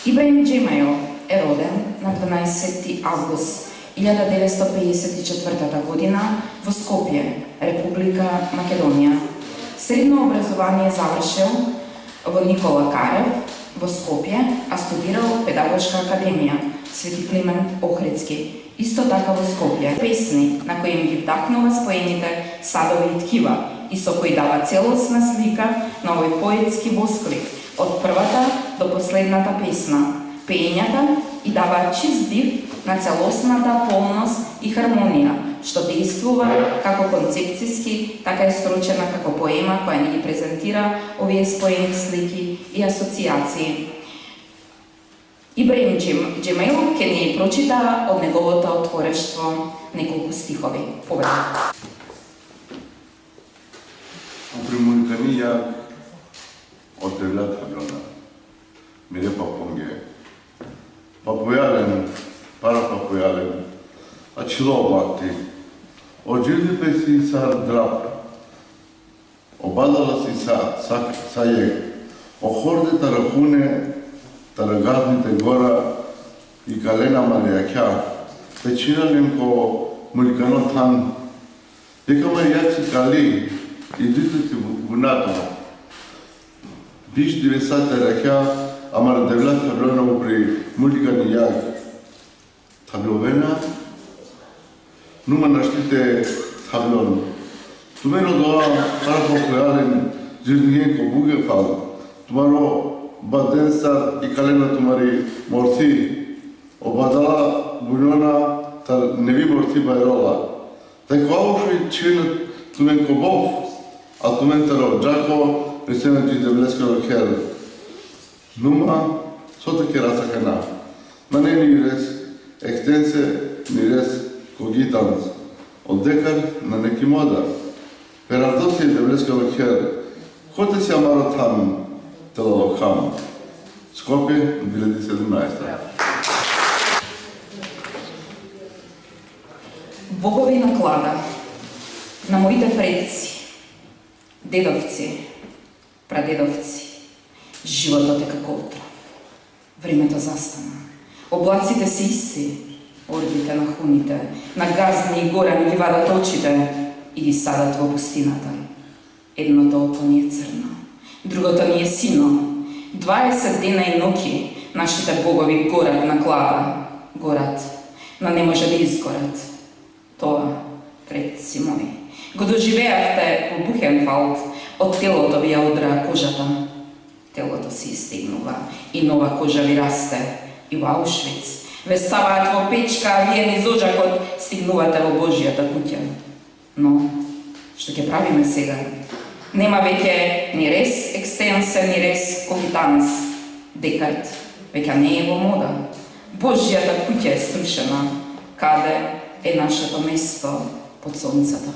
Ибраим Джемајо е роден на 12 август 1954 година во Скопје, Република Македонија. Средно образование завршил во Никола Карев во Скопје, а студирал Педагошка академија Свети Климент Охридски, исто така во Скопје. Песни на кои им ги вдахнува споените Садови и ткива и со кои дава целосна слика на овој поетски восклик од првата до последната песна. Пењата и дава чист див на целосната полност и хармонија, што действува како концепцијски, така и срочена како поема која ни ги презентира овие споени слики и асоциации. Ибраим Джемајо ќе ни прочита од неговото отворештво неколку стихови. Повеќе. Примуниканија од Девлет Хаблона. Мире Папонге. Папојален, парапапојален, ачило бакти. Оджирди песи сар драп. Обадала си сајек. Охорде тарахуне, тарагазните гора и калена маријакја. Печирален ко муликано тан. Дека маријаци кали, и дите си вунато. Биш 90 ракја, амара Девлет Хаблона при муликани јак. Табловена, нума наштите таблон. Тумено доа парапопојален жирниен ко бугефал. Тумаро баденсар и калена тумари морти. Обадала буњона тар неви морти бајрола. Тај кауши чин тумен ко бов, а тумен таро джако пресена джи девлескаро хер. Нума сота ке расакана. Мане ни рес екстенсе ни рес когитанс. Од декар на неки мода. Перардоси е девлескаро хер. Коте си амаро там телало хам. Скопје 2017. Богови на клада, на моите предци, дедовци, прадедовци, животот е како отров. Времето застана. Облаците се исти, орбите на хуните, на газни и горани ги вадат очите и ги садат во пустината. Едното око ни е црно, другото ни е сино. 20 дена и ноќи нашите богови горат на клада, горат, но не може да изгорат. Тоа, предци мои, го доживеавте во Бухенвалд, од телото ви ја одраа кожата. Телото се истегнува и нова кожа ви расте. И во Аушвиц ве ставаат во печка, а вие низ оџакот стигнувате во Божјата куќа. Но, што ќе правиме сега? Нема веќе ни рес екстенсе, ни рес когитанс. Декарт веќе не е во мода. Божјата куќа е струшена. Каде е нашето место под сонцето?